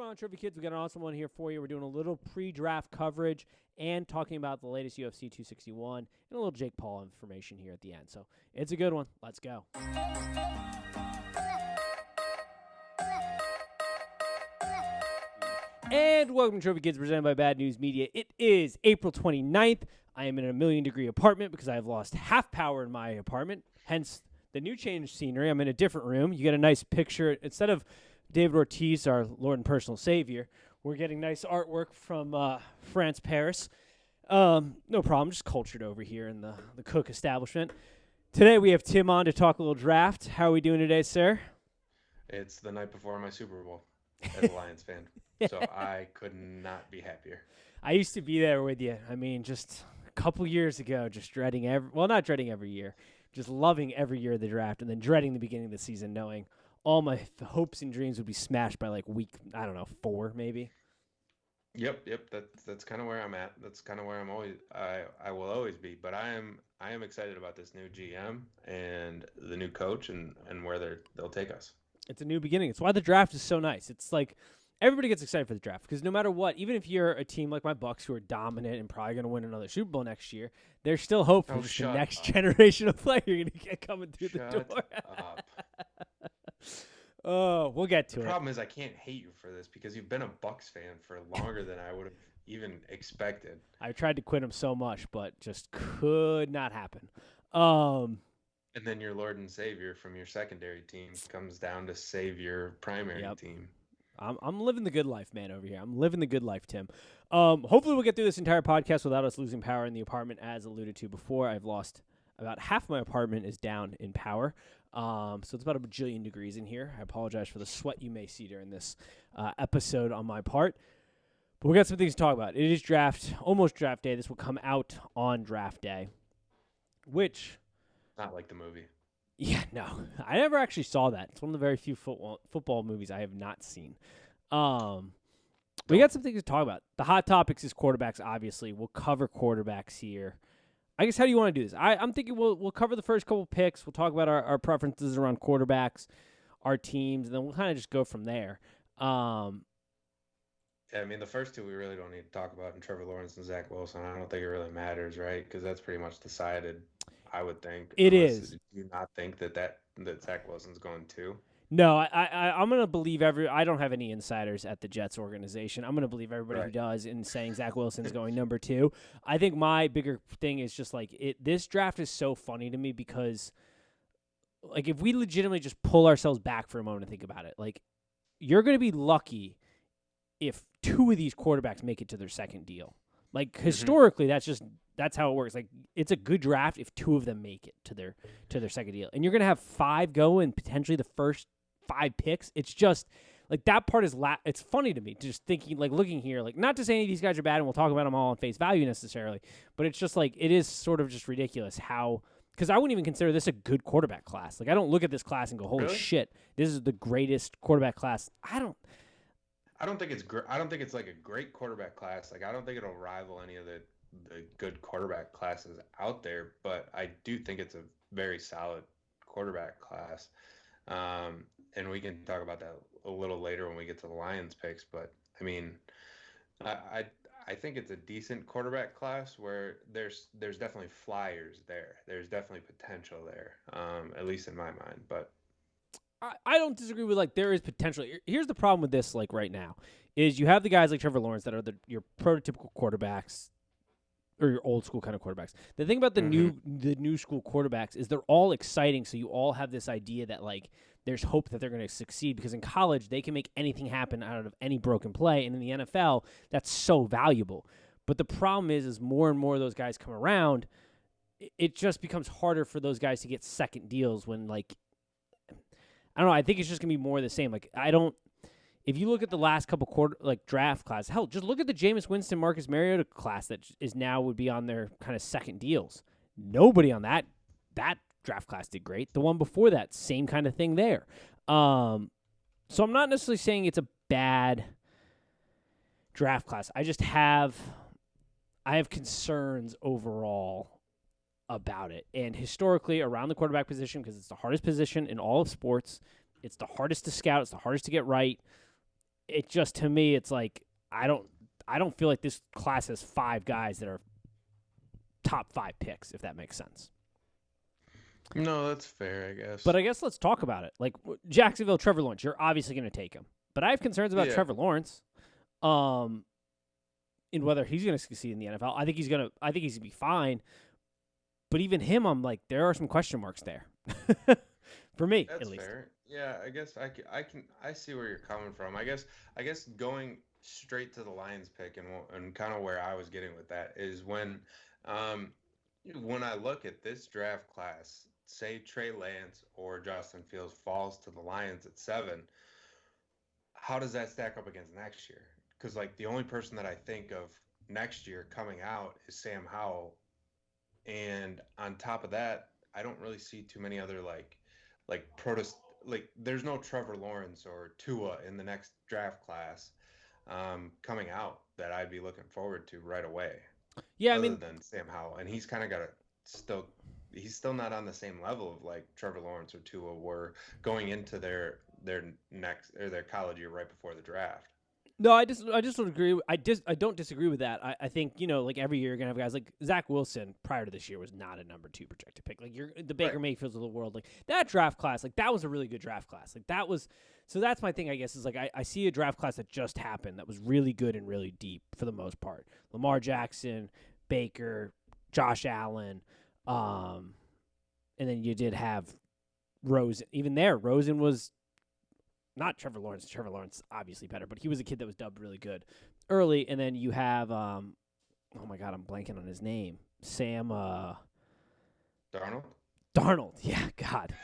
going on, Trophy Kids? We got an awesome one here for you. We're doing a little pre-draft coverage and talking about the latest UFC 261 and a little Jake Paul information here at the end. So it's a good one. Let's go. And welcome to Trophy Kids, presented by Bad News Media. It is April 29th. I am in a million-degree apartment because I have lost half power in my apartment, hence the new change scenery. I'm in a different room. You get a nice picture. Instead of David Ortiz, our Lord and personal savior, we're getting nice artwork from France, Paris. No problem. Just cultured over here in the Cook establishment. Today we have Tim on to talk a little draft. How are we doing today, sir? It's the night before my Super Bowl as a Lions fan, so I could not be happier. I used to be there with you. I mean, just a couple years ago, just dreading not dreading every year, just loving every year of the draft, and then dreading the beginning of the season, knowing all my hopes and dreams would be smashed by like week, 4 maybe. Yep. That's kind of where I'm at. That's kind of where I will always be. But I am excited about this new GM and the new coach and where they'll take us. It's a new beginning. It's why the draft is so nice. It's like everybody gets excited for the draft because no matter what, even if you're a team like my Bucks who are dominant and probably going to win another Super Bowl next year, there's still hope for the next generation of player you're going to get coming through the door. Up. Oh, we'll get to it. The problem is I can't hate you for this because you've been a Bucks fan for longer than I would have even expected. I tried to quit him so much, but just could not happen. And then your Lord and Savior from your secondary team comes down to save your primary team. I'm living the good life, man, over here. I'm living the good life, Tim. Hopefully we'll get through this entire podcast without us losing power in the apartment, as alluded to before. I've lost about half my apartment is down in power. So it's about a bajillion degrees in here. I apologize for the sweat you may see during this episode on my part. But we got some things to talk about. It is almost draft day. This will come out on draft day, which... Not like the movie. Yeah, no. I never actually saw that. It's one of the very few football movies I have not seen. We got some things to talk about. The hot topics is quarterbacks, obviously. We'll cover quarterbacks here. I guess, how do you want to do this? I'm thinking we'll cover the first couple picks. We'll talk about our preferences around quarterbacks, our teams, and then we'll kind of just go from there. Yeah, I mean, the first two we really don't need to talk about, and Trevor Lawrence and Zach Wilson. I don't think it really matters, right? Because that's pretty much decided, I would think. It is. Do you not think that Zach Wilson's going to? No, I'm going to believe I don't have any insiders at the Jets organization. I'm going to believe everybody who does in saying Zach Wilson's going number 2. I think my bigger thing is just like this draft is so funny to me because like if we legitimately just pull ourselves back for a moment and think about it, like you're going to be lucky if 2 of these quarterbacks make it to their second deal. Like historically, that's how it works. Like it's a good draft if 2 of them make it to their second deal, and you're gonna have 5 go and potentially the first 5 picks. It's just like that part is it's funny to me just thinking, like looking here, like not to say any of these guys are bad, and we'll talk about them all on face value necessarily, but it's just like it is sort of just ridiculous how. Because I wouldn't even consider this a good quarterback class. Like I don't look at this class and go, "Holy shit, this is the greatest quarterback class." I don't think it's I don't think it's like a great quarterback class. Like I don't think it'll rival any of the good quarterback classes out there, but I do think it's a very solid quarterback class. And we can talk about that a little later when we get to the Lions picks. But I mean, I think it's a decent quarterback class where there's definitely flyers there. There's definitely potential there, at least in my mind. But I don't disagree with, like, there is potential. Here's the problem with this, like, right now, is you have the guys like Trevor Lawrence that are your prototypical quarterbacks or your old school kind of quarterbacks. The thing about the new school quarterbacks is they're all exciting, so you all have this idea that, like, there's hope that they're going to succeed because in college they can make anything happen out of any broken play, and in the NFL that's so valuable. But the problem is more and more of those guys come around, it just becomes harder for those guys to get second deals when, like, I don't know. I think it's just going to be more of the same. Like, if you look at the last couple draft class, hell, just look at the Jameis Winston, Marcus Mariota class that is now would be on their kind of second deals. Nobody on that draft class did great. The one before that, same kind of thing there. So I'm not necessarily saying it's a bad draft class. I have concerns overall about it. And historically, around the quarterback position, because it's the hardest position in all of sports, it's the hardest to scout, it's the hardest to get right. it just, to me, it's like I don't feel like this class has 5 guys that are top 5 picks, if that makes sense. No, that's fair, I guess. But I guess let's talk about it. Like Jacksonville, Trevor Lawrence, you're obviously going to take him. But I have concerns about Trevor Lawrence, in whether he's going to succeed in the NFL. I think he's going to be fine. But even him, I'm like, there are some question marks there. For me, That's at least. fair. Yeah, I guess I see where you're coming from. I guess going straight to the Lions pick and kind of where I was getting with that is when I look at this draft class, say Trey Lance or Justin Fields falls to the Lions at 7, how does that stack up against next year? Because like the only person that I think of next year coming out is Sam Howell, and on top of that, I don't really see too many other there's no Trevor Lawrence or Tua in the next draft class coming out that I'd be looking forward to right away. Yeah, other than Sam Howell, and he's kind of got he's still not on the same level of like Trevor Lawrence or Tua were going into their college year right before the draft. No, I just would agree. I don't disagree with that. I think, like every year you're gonna have guys like Zach Wilson prior to this year was not a number 2 projected pick. Like you're the Baker Mayfields of the world. Like that draft class, like that was a really good draft class. Like that was, so that's my thing, I guess, is like I see a draft class that just happened that was really good and really deep for the most part. Lamar Jackson, Baker, Josh Allen, and then you did have Rosen. Even there, Rosen was not Trevor Lawrence. Trevor Lawrence obviously better, but he was a kid that was dubbed really good early. And then you have, oh my God, I'm blanking on his name. Sam Darnold. Yeah, God.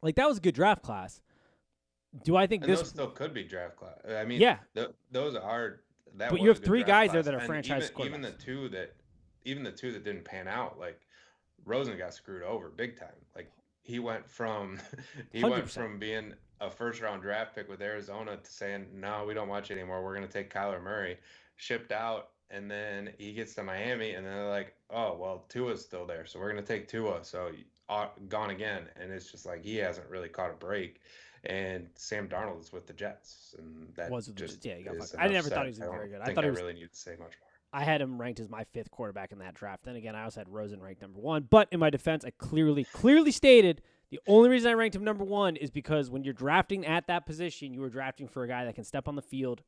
Like that was a good draft class. Do I think and this those still could be draft class? I mean, yeah, those are. That but you have 3 guys there that are franchise quarterbacks. Even the two that didn't pan out, like Rosen got screwed over big time. Like he went from 100%. Being a first-round draft pick with Arizona to saying, no, we don't want you anymore. We're going to take Kyler Murray, shipped out, and then he gets to Miami, and then they're like, oh, well, Tua's still there, so we're going to take Tua. So gone again, and it's just like he hasn't really caught a break. And Sam Darnold is with the Jets, and that was just he got I never thought he was very good. I thought I really need to say much more. I had him ranked as my 5th quarterback in that draft. Then again, I also had Rosen ranked number 1. But in my defense, I clearly stated the only reason I ranked him number 1 is because when you're drafting at that position, you were drafting for a guy that can step on the field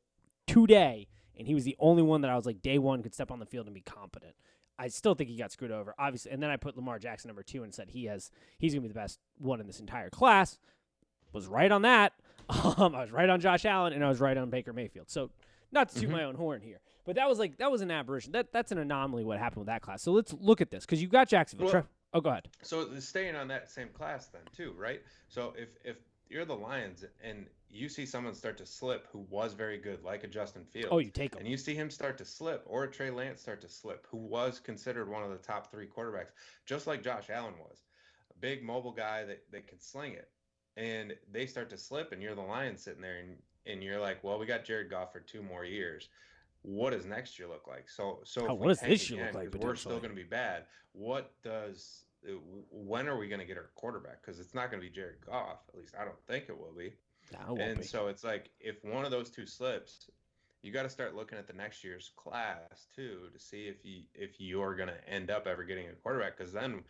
today, and he was the only one that I was like day 1 could step on the field and be competent. I still think he got screwed over, obviously. And then I put Lamar Jackson number 2 and said he's going to be the best one in this entire class. Was right on that. I was right on Josh Allen, and I was right on Baker Mayfield. So not to toot my own horn here, but that was an aberration. That's an anomaly what happened with that class. So let's look at this because you've got Jacksonville. Well, go ahead. So staying on that same class then too, right? So if you're the Lions and you see someone start to slip who was very good, like a Justin Fields. Oh, you take him. And you see him start to slip, or a Trey Lance start to slip, who was considered one of the top 3 quarterbacks, just like Josh Allen was. A big mobile guy that can sling it. And they start to slip, and you're the Lions sitting there, and you're like, well, we got Jared Goff for 2 more years. What does next year look like? So what does this year look like? We're still going to be bad. When are we going to get our quarterback? Because it's not going to be Jared Goff. At least I don't think it will be. No, it won't be. So it's like if one of those 2 slips, you got to start looking at the next year's class too to see if you're going to end up ever getting a quarterback. Because then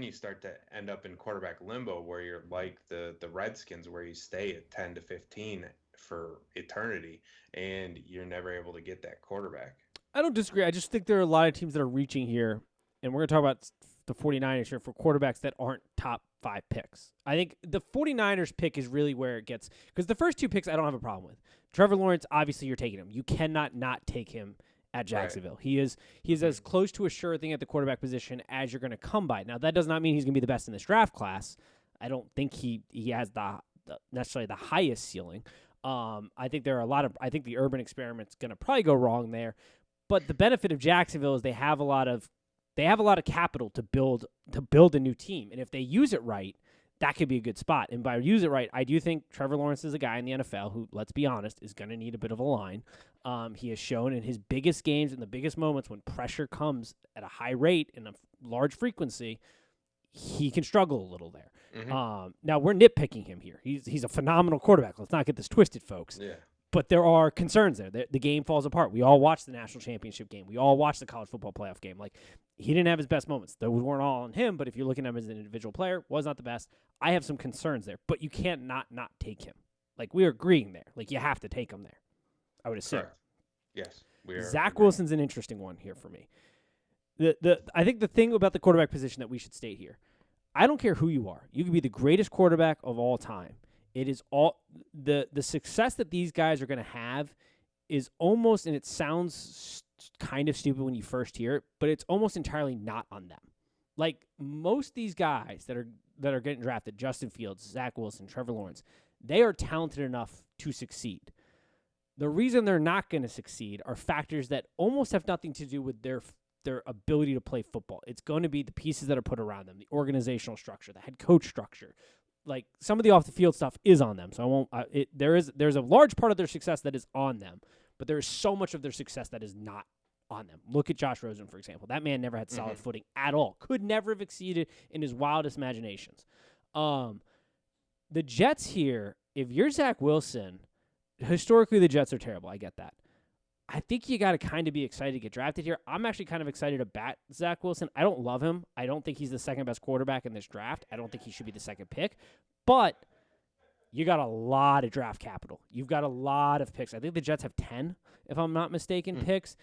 you start to end up in quarterback limbo where you're like the Redskins, where you stay at 10 to 15 for eternity and you're never able to get that quarterback. I don't disagree. I just think there are a lot of teams that are reaching here, and we're going to talk about the 49ers here for quarterbacks that aren't top 5 picks. I think the 49ers pick is really where it gets, because the first 2 picks I don't have a problem with. Trevor Lawrence, obviously you're taking him. You cannot not take him at Jacksonville. Right. He is as close to a sure thing at the quarterback position as you're going to come by. Now, that does not mean he's going to be the best in this draft class. I don't think he has the necessarily the highest ceiling. I think I think the urban experiment's going to probably go wrong there. But the benefit of Jacksonville is they have a lot of capital to build a new team. And if they use it right, that could be a good spot. And by use it right, I do think Trevor Lawrence is a guy in the NFL who, let's be honest, is going to need a bit of a line. He has shown in his biggest games and the biggest moments when pressure comes at a high rate and a large frequency, he can struggle a little there. Mm-hmm. Now we're nitpicking him here. He's a phenomenal quarterback. Let's not get this twisted, folks. Yeah. But there are concerns there. The game falls apart. We all watched the national championship game. We all watched the college football playoff game. Like, he didn't have his best moments. Those weren't all on him, but if you're looking at him as an individual player, was not the best. I have some concerns there, but you can't not take him. Like, we're agreeing there. Like, you have to take him there, I would assume. Correct. Yes. We are Zach agreeing. Wilson's an interesting one here for me. I think the thing about the quarterback position that we should state here, I don't care who you are. You could be the greatest quarterback of all time. It is all the success that these guys are going to have is almost, and it sounds kind of stupid when you first hear it, but it's almost entirely not on them. Like, most of these guys that are getting drafted, Justin Fields, Zach Wilson, Trevor Lawrence, they are talented enough to succeed. The reason they're not going to succeed are factors that almost have nothing to do with their ability to play football. It's going to be the pieces that are put around them, the organizational structure, the head coach structure. Like, some of the off the field stuff is on them. So I won't. There's a large part of their success that is on them, but there is so much of their success that is not on them. Look at Josh Rosen, for example. That man never had solid footing at all. Could never have exceeded in his wildest imaginations. The Jets here, if you're Zach Wilson, historically the Jets are terrible. I get that. I think you got to kind of be excited to get drafted here. I'm actually kind of excited to bat Zach Wilson. I don't love him. I don't think he's the second best quarterback in this draft. I don't think he should be the second pick. But you got a lot of draft capital. You've got a lot of picks. I think the Jets have 10, if I'm not mistaken, picks.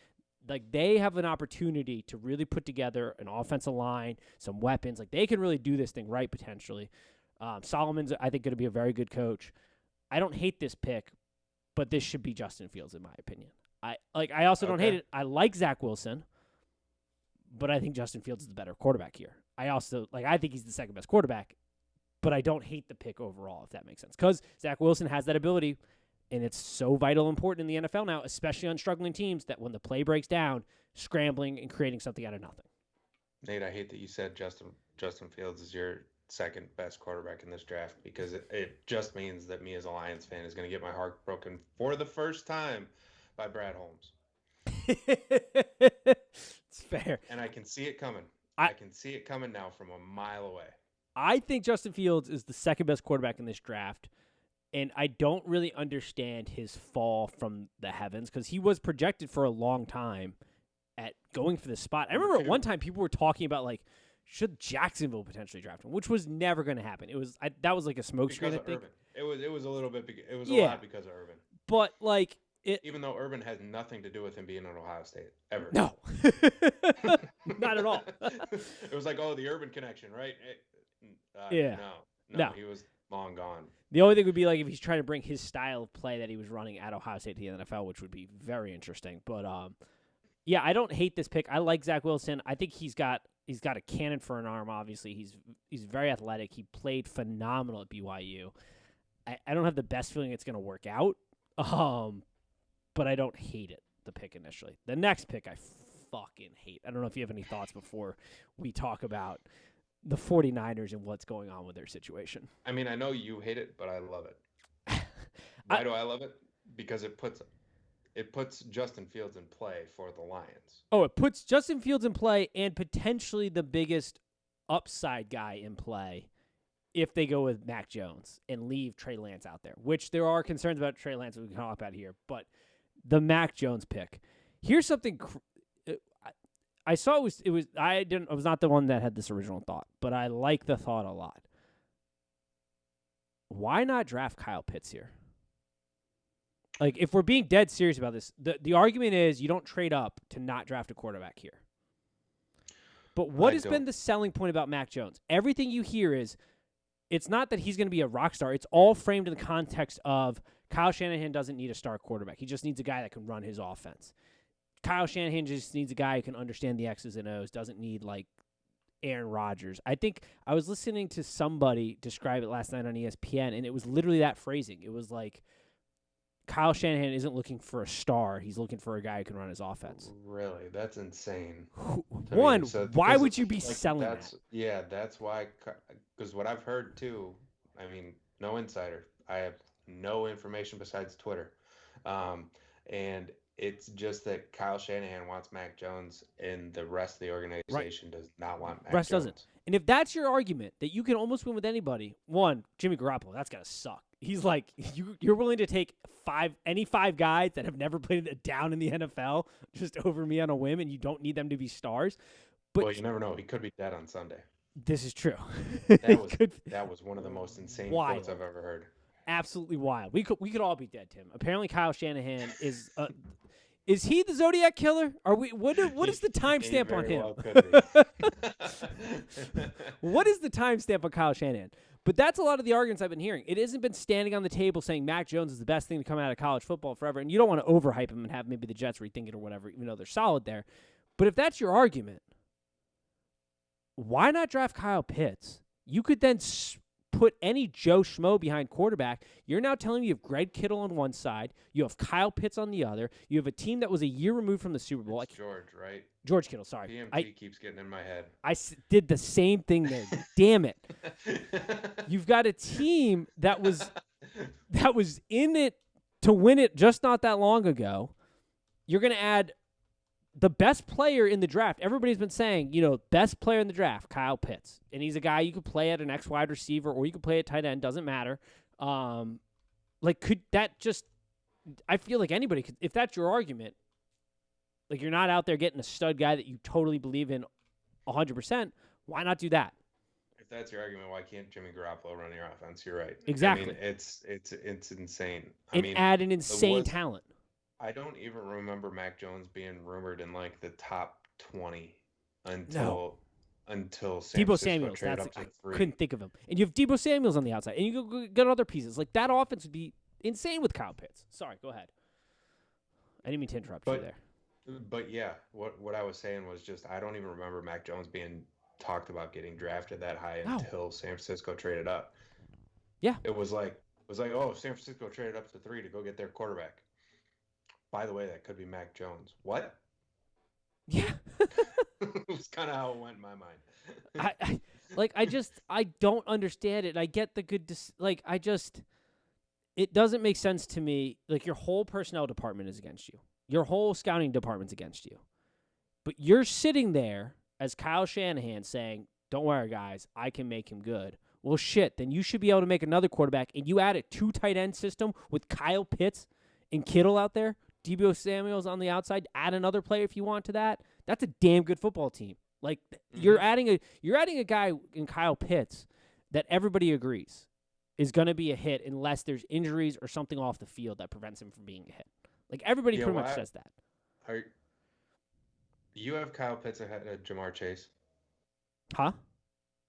Like, they have an opportunity to really put together an offensive line, some weapons. Like, they can really do this thing right, potentially. Solomon's, I think, going to be a very good coach. I don't hate this pick, but this should be Justin Fields, in my opinion. I also don't hate it. I like Zach Wilson, but I think Justin Fields is the better quarterback here. I think he's the second best quarterback, but I don't hate the pick overall, if that makes sense. Because Zach Wilson has that ability, and it's so vital important in the NFL now, especially on struggling teams, that when the play breaks down, scrambling and creating something out of nothing. Nate, I hate that you said Justin Fields is your second best quarterback in this draft, because it just means that me as a Lions fan is going to get my heart broken for the first time by Brad Holmes. It's fair. And I can see it coming. I can see it coming now from a mile away. I think Justin Fields is the second best quarterback in this draft, and I don't really understand his fall from the heavens, because he was projected for a long time at going for this spot. I remember at one time people were talking about, like, should Jacksonville potentially draft him, which was never going to happen. That was like a smokescreen, I think. Urban. It was a little bit. It was a lot because of Urban. But like, even though Urban has nothing to do with him being at Ohio State ever. No, not at all. It was like, oh, the Urban connection, right? Yeah. No, he was long gone. The only thing would be like if he's trying to bring his style of play that he was running at Ohio State to the NFL, which would be very interesting. But yeah, I don't hate this pick. I like Zach Wilson. I think he's got a cannon for an arm. Obviously, he's very athletic. He played phenomenal at BYU. I don't have the best feeling it's going to work out. But I don't hate it, the pick initially. The next pick I fucking hate. I don't know if you have any thoughts before we talk about the 49ers and what's going on with their situation. I mean, I know you hate it, but I love it. Why do I love it? Because it puts Justin Fields in play for the Lions. Oh, it puts Justin Fields in play and potentially the biggest upside guy in play if they go with Mac Jones and leave Trey Lance out there, which there are concerns about Trey Lance that we can talk about here. But the Mac Jones pick. Here's something I saw. I was not the one that had this original thought, but I like the thought a lot. Why not draft Kyle Pitts here? Like, if we're being dead serious about this, the argument is you don't trade up to not draft a quarterback here. But what has been the selling point about Mac Jones? Everything you hear is it's not that he's going to be a rock star. It's all framed in the context of Kyle Shanahan doesn't need a star quarterback. He just needs a guy that can run his offense. Kyle Shanahan just needs a guy who can understand the X's and O's, doesn't need, like, Aaron Rodgers. I think I was listening to somebody describe it last night on ESPN, and it was literally that phrasing. It was like, Kyle Shanahan isn't looking for a star. He's looking for a guy who can run his offense. Really? That's insane. One, why would you be selling that? Yeah, that's why. Because what I've heard, too, I mean, no insider. I have no information besides Twitter. And It's just that Kyle Shanahan wants Mac Jones, and the rest of the Right. organization does not want Mac Russ doesn't. Jones. And if that's your argument that you can almost win with anybody, one, Jimmy Garoppolo, that's gotta suck. He's like you're willing to take any five guys that have never played a down in the NFL just over me on a whim, and you don't need them to be stars. But Well, you never know. He could be dead on Sunday. this is true. That was one of the most insane Wild. quotes I've ever heard. Absolutely wild. We could all be dead, Tim. Apparently, Kyle Shanahan is. Is he the Zodiac killer? Are we? What is the timestamp on him? Well could be. What is the timestamp on Kyle Shanahan? But that's a lot of the arguments I've been hearing. It hasn't been standing on the table saying Mac Jones is the best thing to come out of college football forever. And you don't want to overhype him and have maybe the Jets rethink it or whatever, even though they're solid there. But if that's your argument, why not draft Kyle Pitts? You could then put any Joe Schmo behind quarterback. You're now telling me you have Greg Kittle on one side, you have Kyle Pitts on the other, you have a team that was a year removed from the Super Bowl. It's George, right? George Kittle, sorry. PMT keeps getting in my head. Did the same thing there. Damn it. You've got a team that was in it to win it just not that long ago. You're going to add the best player in the draft. Everybody's been saying, best player in the draft, Kyle Pitts. And he's a guy you could play at an X wide receiver or you could play at tight end, doesn't matter. Could that just – I feel like anybody could – if that's your argument, like you're not out there getting a stud guy that you totally believe in 100%, why not do that? If that's your argument, why can't Jimmy Garoppolo run your offense? You're right. Exactly. I mean, it's insane. Add an insane talent. I don't even remember Mac Jones being rumored in like the top 20 until San Debo Francisco Samuels. traded up to 3. Couldn't think of him. And you have Debo Samuels on the outside, and you go get other pieces. Like that offense would be insane with Kyle Pitts. Sorry, go ahead. I didn't mean to interrupt you there. But yeah, what I was saying was just I don't even remember Mac Jones being talked about getting drafted that high until San Francisco traded up. Yeah. It was like, oh, San Francisco traded up to 3 to go get their quarterback. By the way, that could be Mac Jones. What? Yeah. It was kind of how it went in my mind. I don't understand it. I get the good, it doesn't make sense to me. Like your whole personnel department is against you. Your whole scouting department's against you. But you're sitting there as Kyle Shanahan saying, don't worry, guys, I can make him good. Well, shit, then you should be able to make another quarterback, and you add a 2 tight end system with Kyle Pitts and Kittle out there, Debo Samuels on the outside, add another player if you want to that. That's a damn good football team. Like you're adding a guy in Kyle Pitts that everybody agrees is going to be a hit unless there's injuries or something off the field that prevents him from being a hit. Like everybody pretty much says that. You have Kyle Pitts ahead of Jamar Chase? Huh?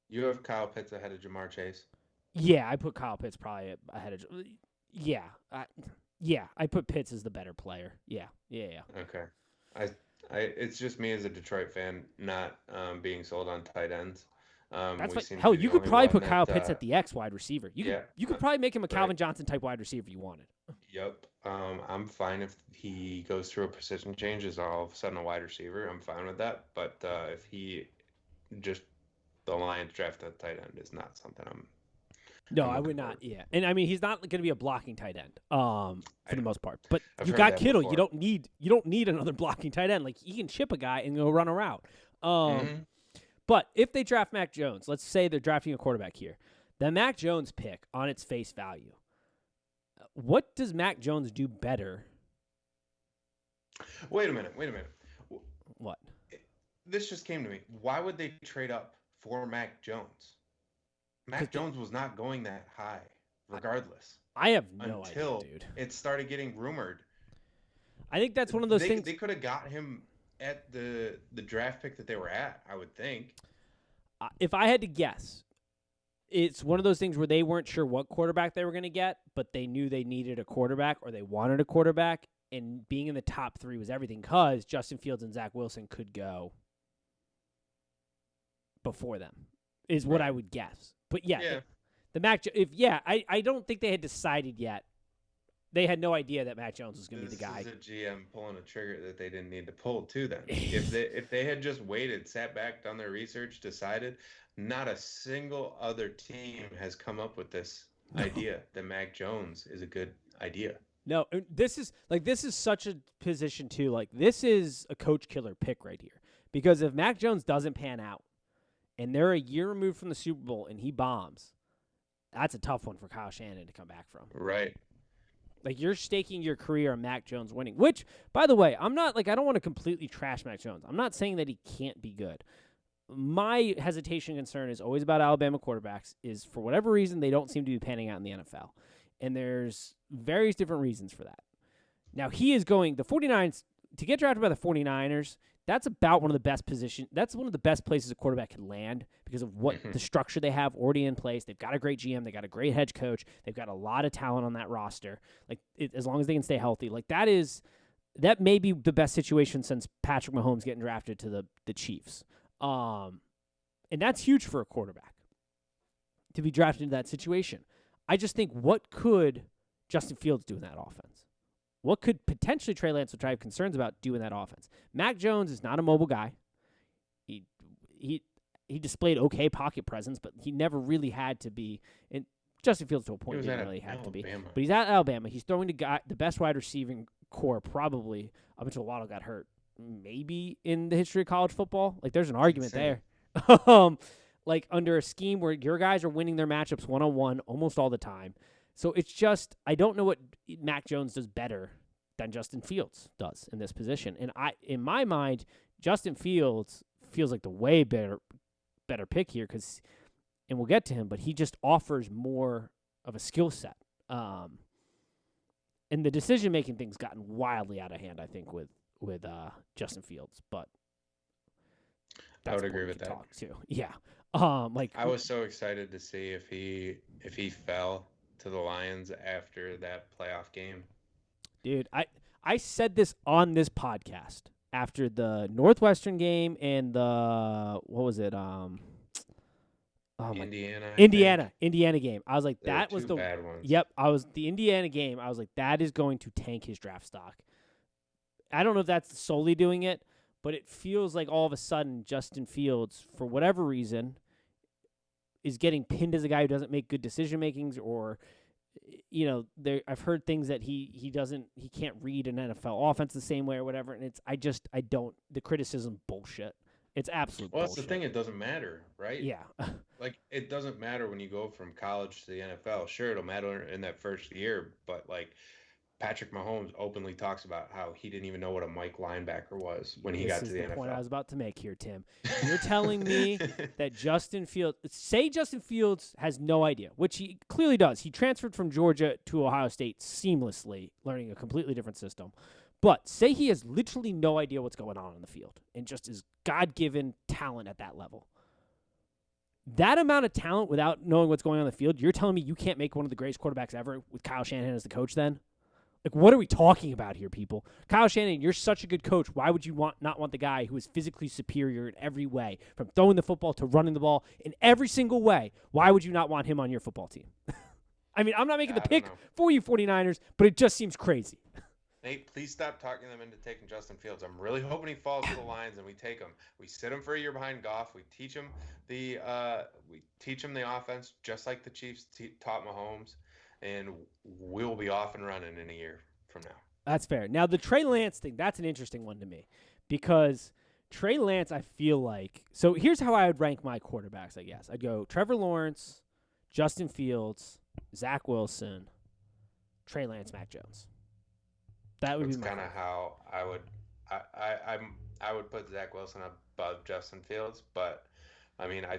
You have Kyle Pitts ahead of Jamar Chase? Yeah, I put Kyle Pitts probably ahead of. Yeah, I put Pitts as the better player. Yeah. Okay. It's just me as a Detroit fan not being sold on tight ends. That's fine. Hell, you could probably put Kyle Pitts at the X wide receiver. You could probably make him a Calvin Johnson type wide receiver if you wanted. Yep. I'm fine if he goes through a position change as all of a sudden a wide receiver. I'm fine with that. But if he just the Lions draft a tight end is not something I'm. No, I would not. Yeah, and I mean he's not going to be a blocking tight end for the most part. But you got Kittle. Before. You don't need another blocking tight end. Like he can chip a guy and go run a route. But if they draft Mac Jones, let's say they're drafting a quarterback here, the Mac Jones pick on its face value. What does Mac Jones do better? Wait a minute. What? This just came to me. Why would they trade up for Mac Jones? Mac Jones was not going that high, regardless. I have no idea, dude. Until it started getting rumored. I think that's one of those things. They could have got him at the draft pick that they were at, I would think. If I had to guess, it's one of those things where they weren't sure what quarterback they were going to get, but they knew they needed a quarterback or they wanted a quarterback, and being in the top 3 was everything because Justin Fields and Zach Wilson could go before them, is what I would guess. But yeah. The Mac, I don't think they had decided yet. They had no idea that Mac Jones was going to be the guy. This is a GM pulling a trigger that they didn't need to pull too. Then, if they had just waited, sat back, done their research, decided, not a single other team has come up with this idea that Mac Jones is a good idea. No, this is such a position too. Like, this is a coach killer pick right here. Because if Mac Jones doesn't pan out and they're a year removed from the Super Bowl and he bombs, that's a tough one for Kyle Shanahan to come back from. Right. Like, you're staking your career on Mac Jones winning, which, by the way, I don't want to completely trash Mac Jones. I'm not saying that he can't be good. My hesitation concern is always about Alabama quarterbacks is, for whatever reason, they don't seem to be panning out in the NFL. And there's various different reasons for that. Now, he is going, the 49ers, to get drafted by the 49ers, that's about one of the best positions. That's one of the best places a quarterback can land because of what the structure they have already in place. They've got a great GM. They got a great head coach. They've got a lot of talent on that roster. Like, as long as they can stay healthy, like that may be the best situation since Patrick Mahomes getting drafted to the Chiefs. And that's huge for a quarterback to be drafted into that situation. I just think, what could Justin Fields do in that offense? What could potentially Trey Lance, which I have concerns about, do in that offense? Mac Jones is not a mobile guy. He displayed okay pocket presence, but he never really had to be. And Justin Fields, to a point, didn't really have to be. But he's at Alabama. He's throwing the best wide receiving core probably up until Waddle got hurt, maybe in the history of college football. Like, there's an argument there. Like, under a scheme where your guys are winning their matchups one-on-one almost all the time. So it's just, I don't know what Mac Jones does better than Justin Fields does in this position. And in my mind, Justin Fields feels like the way better pick here and we'll get to him, but he just offers more of a skill set. And the decision-making thing's gotten wildly out of hand, I think, with Justin Fields. But I would agree with that. Too. Yeah. I was so excited to see if he fell to the Lions after that playoff game. Dude, I said this on this podcast after the Northwestern game and the what was it? Indiana game. I was like, that was the bad ones. Yep, the Indiana game. I was like, that is going to tank his draft stock. I don't know if that's solely doing it, but it feels like all of a sudden Justin Fields, for whatever reason, is getting pinned as a guy who doesn't make good decision makings, or I've heard things that he can't read an NFL offense the same way or whatever, and the criticism bullshit. It's absolute bullshit. Well, that's the thing, it doesn't matter, right? Yeah. Like, it doesn't matter when you go from college to the NFL. Sure, it'll matter in that first year, but like, Patrick Mahomes openly talks about how he didn't even know what a Mike linebacker was when he got to the NFL. This is the point I was about to make here, Tim. You're telling me that Justin Fields has no idea, which he clearly does. He transferred from Georgia to Ohio State seamlessly, learning a completely different system. But say he has literally no idea what's going on the field and just is God-given talent at that level. That amount of talent without knowing what's going on the field, you're telling me you can't make one of the greatest quarterbacks ever with Kyle Shanahan as the coach then? Like, what are we talking about here, people? Kyle Shanahan, you're such a good coach. Why would you not want the guy who is physically superior in every way, from throwing the football to running the ball in every single way? Why would you not want him on your football team? I mean, I'm not making the pick for you 49ers, but it just seems crazy. Nate, please stop talking them into taking Justin Fields. I'm really hoping he falls to the Lions and we take him. We sit him for a year behind Goff. We teach him the offense just like the Chiefs taught Mahomes. And we'll be off and running in a year from now. That's fair. Now, the Trey Lance thing, that's an interesting one to me. Because Trey Lance, I feel like... So here's how I would rank my quarterbacks, I guess. I'd go Trevor Lawrence, Justin Fields, Zach Wilson, Trey Lance, Mac Jones. That would be kind of how I would... I would put Zach Wilson above Justin Fields. But, I mean, I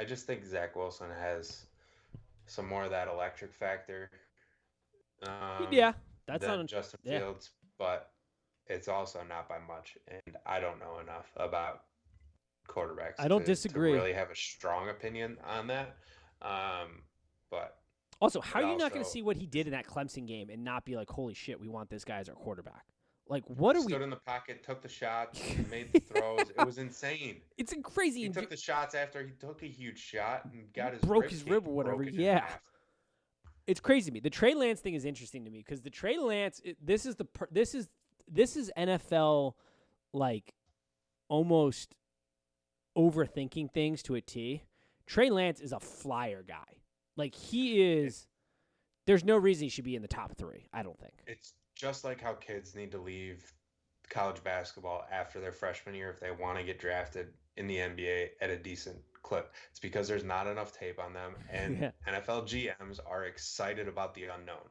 just think Zach Wilson has... some more of that electric factor. That's than Justin Fields, but it's also not by much. And I don't know enough about quarterbacks. I don't disagree. To really have a strong opinion on that. But also, how are you not going to see what he did in that Clemson game and not be like, "Holy shit, we want this guy as our quarterback"? Like, what are we? Stood in the pocket, took the shots, made the throws. It was insane. It's crazy. He took the shots after he took a huge shot and broke his rib or whatever. Yeah, it's crazy to me. The Trey Lance thing is interesting to me because the Trey Lance, this is NFL, like, almost overthinking things to a T. Trey Lance is a flyer guy. Like, he is there's no reason he should be in the top 3. I don't think. It's just like how kids need to leave college basketball after their freshman year if they want to get drafted in the NBA at a decent clip. It's because there's not enough tape on them, and Yeah. NFL GMs are excited about the unknown.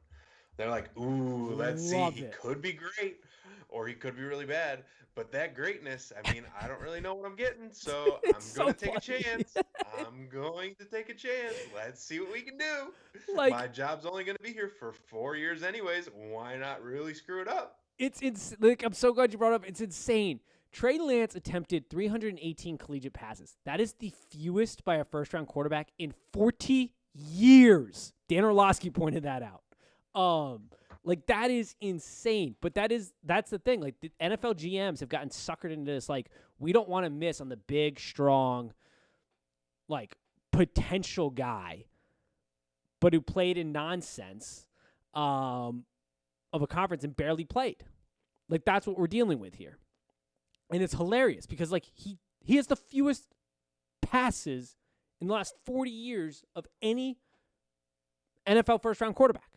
They're like, ooh, let's Love see. He it. could be great or he could be really bad. But that greatness, I mean, I don't really know what I'm getting, so I'm It's going to so take a funny. chance. I'm going to take a chance. Let's see what we can do. Like, My job's only going to be here for 4 years anyways. Why not really screw it up? it's like, I'm so glad you brought it up. It's insane. Trey Lance attempted 318 collegiate passes. That is the fewest by a first-round quarterback in 40 years. Dan Orlovsky pointed that out. Like, that is insane. But that's the thing. Like, the NFL GMs have gotten suckered into this. Like, we don't want to miss on the big, strong, like, potential guy, but who played in nonsense of a conference and barely played. Like, that's what we're dealing with here. And it's hilarious because, like, he has the fewest passes in the last 40 years of any NFL first-round quarterback.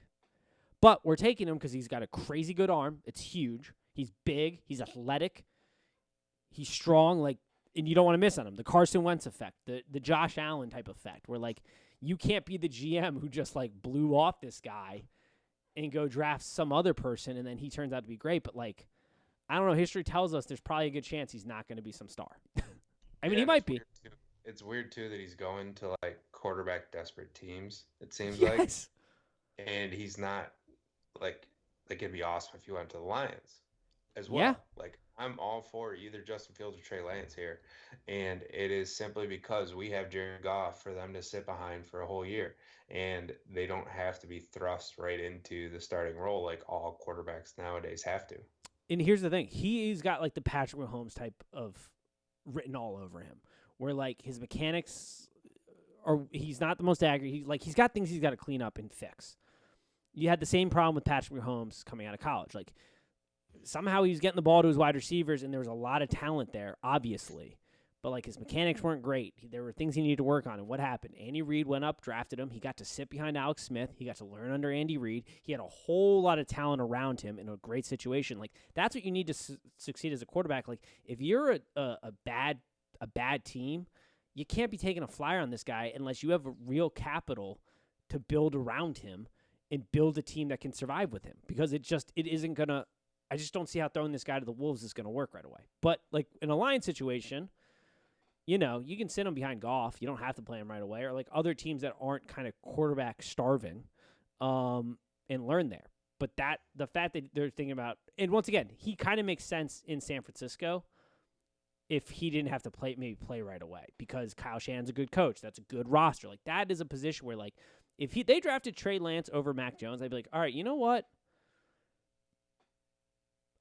But we're taking him because he's got a crazy good arm. It's huge. He's big. He's athletic. He's strong. Like, and you don't want to miss on him. The Carson Wentz effect, the Josh Allen type effect, where, like, you can't be the GM who just, like, blew off this guy and go draft some other person and then he turns out to be great. But, like, I don't know. History tells us there's probably a good chance he's not going to be some star. I mean, he might be. It's weird too that he's going to like quarterback desperate teams. It seems Yes. like, and he's not like it'd be awesome if he went to the Lions as well. Yeah. Like I'm all for either Justin Fields or Trey Lance here, and it is simply because we have Jared Goff for them to sit behind for a whole year, and they don't have to be thrust right into the starting role like all quarterbacks nowadays have to. And here's the thing. He's got, like, the Patrick Mahomes type of written all over him, where, like, his mechanics are, he's not the most accurate. He's got things he's got to clean up and fix. You had the same problem with Patrick Mahomes coming out of college. Like, somehow he was getting the ball to his wide receivers, and there was a lot of talent there, obviously. But, like, his mechanics weren't great. There were things he needed to work on. And what happened? Andy Reid went up, drafted him. He got to sit behind Alex Smith. He got to learn under Andy Reid. He had a whole lot of talent around him in a great situation. Like, that's what you need to succeed as a quarterback. Like, if you're a bad team, you can't be taking a flyer on this guy unless you have a real capital to build around him and build a team that can survive with him. Because it isn't going to – I just don't see how throwing this guy to the Wolves is going to work right away. But, like, in a Lions situation – you know, you can sit him behind Goff. You don't have to play him right away. Or, like, other teams that aren't kind of quarterback starving and learn there. But the fact that they're thinking about – and once again, he kind of makes sense in San Francisco if he didn't have to play right away because Kyle Shanahan's a good coach. That's a good roster. Like, that is a position where, like, if they drafted Trey Lance over Mac Jones, I'd be like, all right, you know what?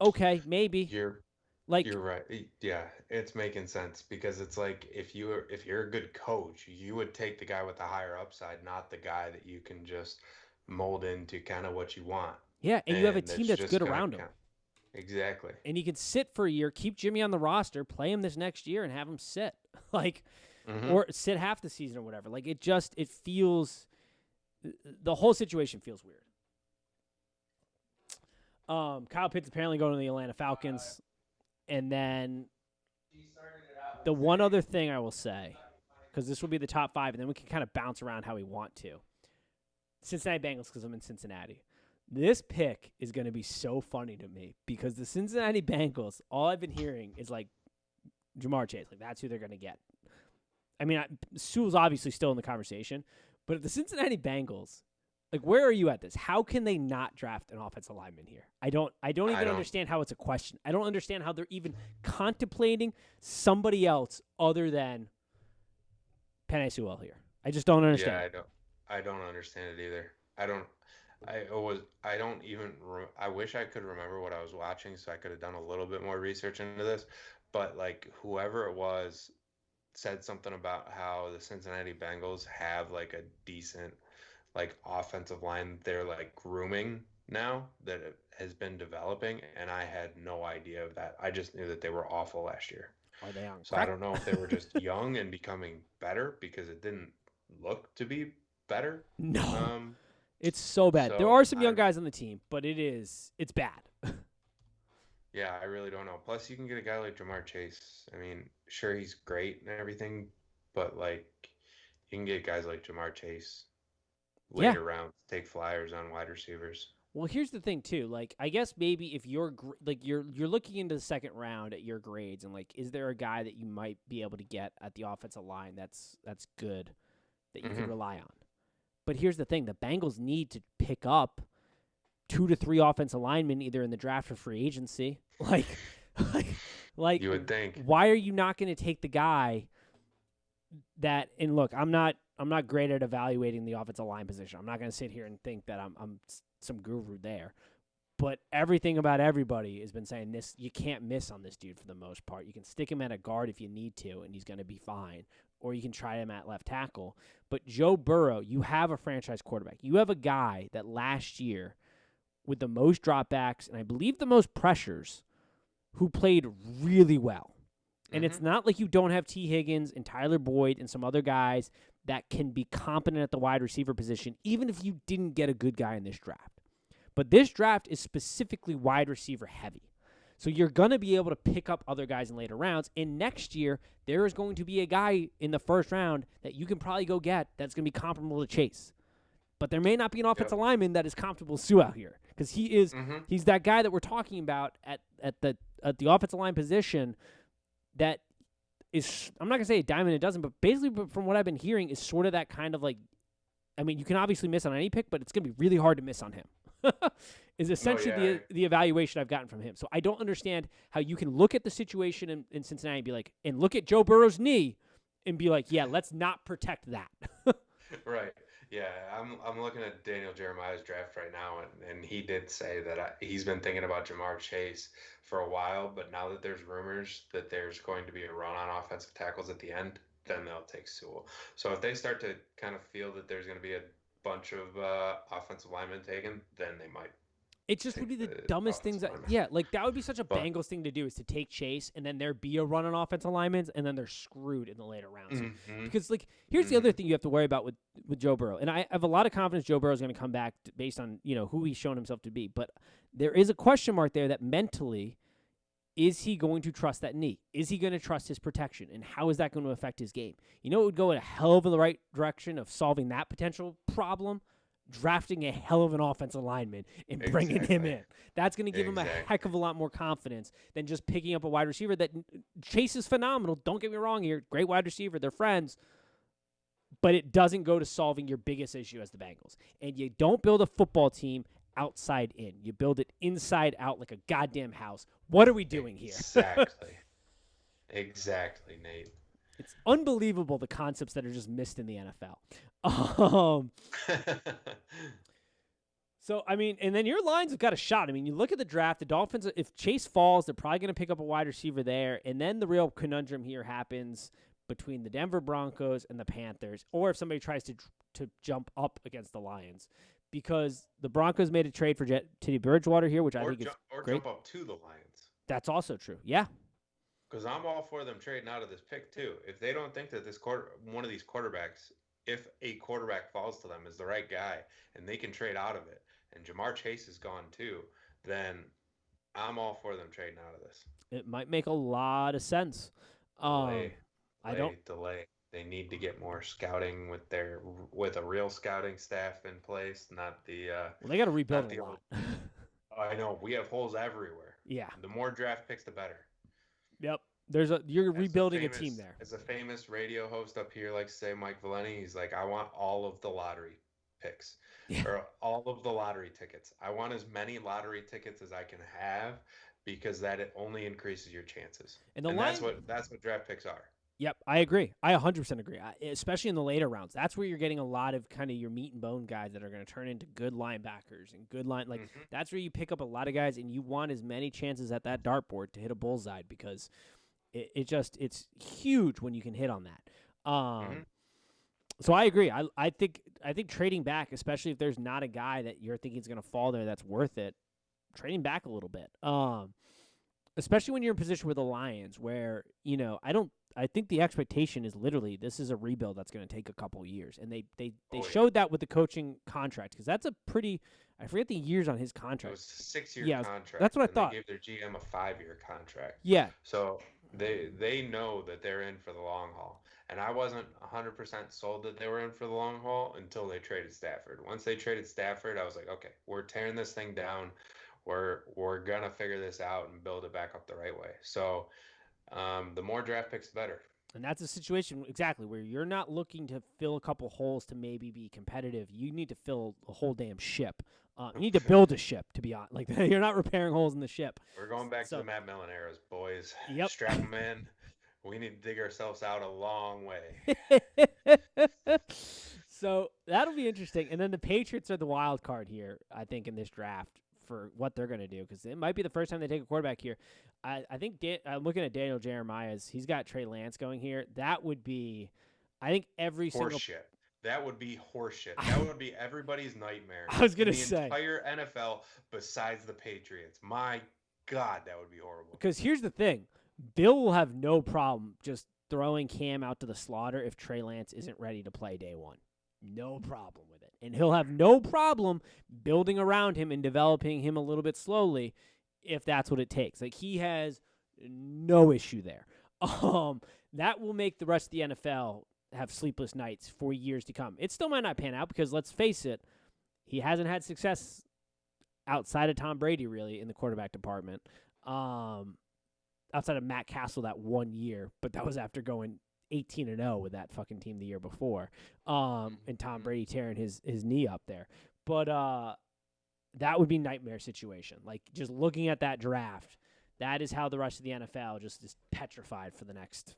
Okay, maybe. You're right. Yeah, it's making sense because it's like if you're a good coach, you would take the guy with the higher upside, not the guy that you can just mold into kind of what you want. Yeah, and you have a team that's good around him. Exactly. And he can sit for a year, keep Jimmy on the roster, play him this next year, and have him sit. Like, or sit half the season or whatever. Like, it feels – the whole situation feels weird. Kyle Pitts apparently going to the Atlanta Falcons. And then the one other thing I will say, because this will be the top 5, and then we can kind of bounce around how we want to. Cincinnati Bengals, because I'm in Cincinnati. This pick is going to be so funny to me because the Cincinnati Bengals, all I've been hearing is, like, Jamar Chase. Like, that's who they're going to get. I mean, Sewell's obviously still in the conversation, but if the Cincinnati Bengals, like, where are you at this? How can they not draft an offensive lineman here? I don't even understand how it's a question. I don't understand how they're even contemplating somebody else other than Penei Sewell here. I just don't understand. Yeah, I don't understand it either. I wish I could remember what I was watching so I could have done a little bit more research into this, but like whoever it was said something about how the Cincinnati Bengals have like a decent like offensive line they're like grooming now that it has been developing, and I had no idea of that. I just knew that they were awful last year. Are they on So I don't know if they were just young and becoming better because it didn't look to be better. No. It's so bad. There So are some young guys on the team, but it's bad. yeah, I really don't know. Plus, you can get a guy like Jamar Chase. I mean, sure, he's great and everything, but like, you can get guys like Jamar Chase Yeah. later rounds, take flyers on wide receivers. Well, here's the thing too. Like, I guess maybe if you're you're looking into the second round at your grades and like, is there a guy that you might be able to get at the offensive line that's good that you could rely on? But here's the thing: the Bengals need to pick up 2 to 3 offensive linemen either in the draft or free agency. Like You would think. why are you not going to take the guy that? And look, I'm not great at evaluating the offensive line position. I'm not going to sit here and think that I'm some guru there. But everything about everybody has been saying this. You can't miss on this dude for the most part. You can stick him at a guard if you need to, and he's going to be fine. Or you can try him at left tackle. But Joe Burrow, you have a franchise quarterback. You have a guy that last year, with the most dropbacks and I believe the most pressures, who played really well. And it's not like you don't have T. Higgins and Tyler Boyd and some other guys that can be competent at the wide receiver position, even if you didn't get a good guy in this draft. But this draft is specifically wide receiver heavy. So you're going to be able to pick up other guys in later rounds. And next year, there is going to be a guy in the first round that you can probably go get that's going to be comparable to Chase. But there may not be an offensive lineman that is comfortable with Sue out here, because he's that guy that we're talking about at the offensive line position that is, I'm not going to say a dime in a dozen, but basically from what I've been hearing is sort of that kind of like, I mean, you can obviously miss on any pick, but it's going to be really hard to miss on him. Is essentially the evaluation I've gotten from him. So I don't understand how you can look at the situation in Cincinnati and be like, and look at Joe Burrow's knee and be like, yeah, let's not protect that. Right. Yeah, I'm looking at Daniel Jeremiah's draft right now, and he did say that he's been thinking about Jamar Chase for a while, but now that there's rumors that there's going to be a run on offensive tackles at the end, then they'll take Sewell. So if they start to kind of feel that there's going to be a bunch of offensive linemen taken, then they might. It just would be the dumbest things. Like that would be such a Bengals thing to do, is to take Chase and then there be a run on offensive linemen and then they're screwed in the later rounds. Because like here's the other thing you have to worry about with Joe Burrow, and I have a lot of confidence Joe Burrow is going to come back based on who he's shown himself to be, but there is a question mark there that mentally, is he going to trust that knee? Is he going to trust his protection? And how is that going to affect his game? It would go in a hell of the right direction of solving that potential problem. Drafting a hell of an offensive lineman and bringing him in. That's going to give him a heck of a lot more confidence than just picking up a wide receiver that Chase is phenomenal. Don't get me wrong here. Great wide receiver. They're friends. But it doesn't go to solving your biggest issue as the Bengals. And you don't build a football team outside in. You build it inside out like a goddamn house. What are we doing here? Exactly, Nate. It's unbelievable the concepts that are just missed in the NFL. So, I mean, and then your lines have got a shot. I mean, you look at the draft, the Dolphins, if Chase falls, they're probably going to pick up a wide receiver there. And then the real conundrum here happens between the Denver Broncos and the Panthers, or if somebody tries to jump up against the Lions. Because the Broncos made a trade for Teddy Bridgewater here, which I think is great. Jump up to the Lions. That's also true, yeah. Because I'm all for them trading out of this pick, too. If they don't think that one of these quarterbacks, if a quarterback falls to them, is the right guy, and they can trade out of it, and Jamar Chase is gone, too, then I'm all for them trading out of this. It might make a lot of sense. Delay. They need to get more scouting with a real scouting staff in place, not the. Well, they got to rebuild a lot. I know, we have holes everywhere. Yeah. The more draft picks, the better. Yep. You're rebuilding a team there. As a famous radio host up here likes to say, Mike Valeni, he's like, I want all of the lottery picks or all of the lottery tickets. I want as many lottery tickets as I can have, because that it only increases your chances. And that's what draft picks are. Yep, I agree. I 100% agree, especially in the later rounds. That's where you're getting a lot of kind of your meat and bone guys that are going to turn into good linebackers and good line. Like that's where you pick up a lot of guys, and you want as many chances at that dartboard to hit a bullseye, because it's huge when you can hit on that. So I agree. I think trading back, especially if there's not a guy that you're thinking is going to fall there that's worth it, trading back a little bit. especially when you're in position with the Lions, where I think the expectation is literally this is a rebuild that's going to take a couple years, and they showed that with the coaching contract, because that's a pretty, I forget the years on his It contract. was a 6-year Yeah, contract. that's what I and thought. They gave their GM a 5-year contract. Yeah, So they know that they're in for the long haul. And I wasn't 100% sold that they were in for the long haul until they traded Stafford. Once they traded Stafford, I was like, okay, we're tearing this thing down. We're gonna figure this out and build it back up the right way. So the more draft picks, the better. and that's a situation exactly where you're not looking to fill a couple holes to maybe be competitive. You need to fill a whole damn ship. You need to build a ship, to be honest. Like, you're not repairing holes in the ship. We're going back to So- the Matt Millen eras, boys. Yep. Strap them in. We need to dig ourselves out a long way. So that'll be interesting. And then the Patriots are the wild card here, I think, in this draft for what they're going to do, because it might be the first time they take a quarterback here. I think I'm looking at Daniel Jeremiah's. He's got Trey Lance going here. That would be, I think, every single. Horseshit. That would be horseshit. That would be everybody's nightmare. I was gonna in the say. entire NFL besides the Patriots. My God, that would be horrible. Because here's the thing, Bill will have no problem just throwing Cam out to the slaughter if Trey Lance isn't ready to play day one. No problem with it. And he'll have no problem building around him and developing him a little bit slowly if that's what it takes. Like, he has no issue there. That will make the rest of the NFL have sleepless nights for years to come. It still might not pan out because, let's face it, he hasn't had success outside of Tom Brady, really, in the quarterback department. Outside of Matt Castle that 1 year, but that was after going 18-0 with that fucking team the year before, and Tom Brady tearing his knee up there. But that would be nightmare situation. Like, just looking at that draft, that is how the rest of the NFL just is petrified for the next,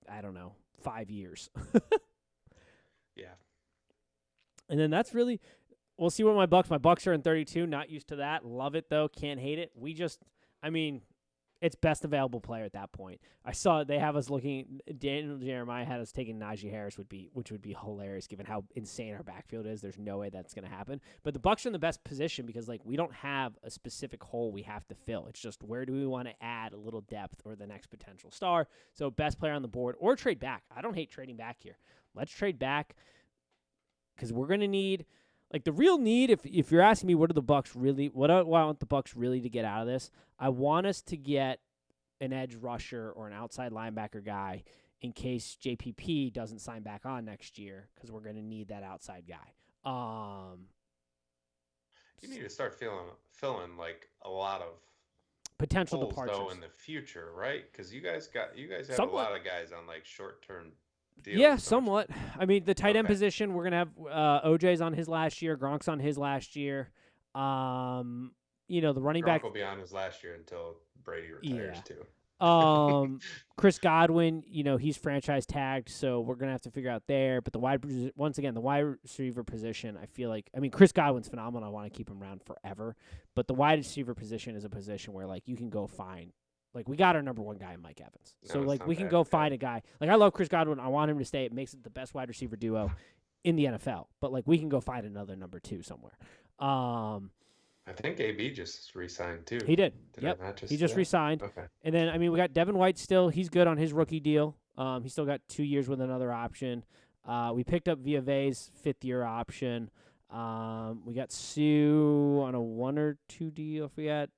I don't know, 5 years. Yeah. And then that's really, we'll see what my Bucks are in 32. Not used to that. Love it, though. Can't hate it. It's best available player at that point. I saw they have us looking. Daniel Jeremiah had us taking Najee Harris, which would be hilarious given how insane our backfield is. There's no way that's going to happen. But the Bucs are in the best position because, like, we don't have a specific hole we have to fill. It's just where do we want to add a little depth or the next potential star. So best player on the board or trade back. I don't hate trading back here. Let's trade back because we're going to need. Like, the real need, if you're asking me what do I want the Bucs really to get out of this, I want us to get an edge rusher or an outside linebacker guy in case JPP doesn't sign back on next year, because we're going to need that outside guy. You need to start filling like a lot of potential holes, departures though, in the future, right? Because you guys have Somewhat. a lot of guys on like short-term deals. Yeah, don't you? somewhat. I mean, the tight end Okay. position, we're going to have OJ's on his last year, Gronk's on his last year. The running Gronk back. will be on his last year until Brady retires Yeah. too. Chris Godwin, he's franchise tagged, so we're gonna have to figure out there. But the wide receiver position, I feel like, Chris Godwin's phenomenal. I want to keep him around forever. But the wide receiver position is a position where, like, you can go find. Like, we got our number one guy in Mike Evans, No, so it's like not we can bad. go Yeah. find a guy. Like, I love Chris Godwin. I want him to stay. It makes it the best wide receiver duo in the NFL. But, like, we can go find another number two somewhere. I think AB just re-signed too. He did. Did I Yep. not He just yeah. re-signed. Okay. And then, we got Devin White still. He's good on his rookie deal. He's still got 2 years with another option. We picked up Villave's 5th-year option. We got Sue on a 1 or 2 deal. If we had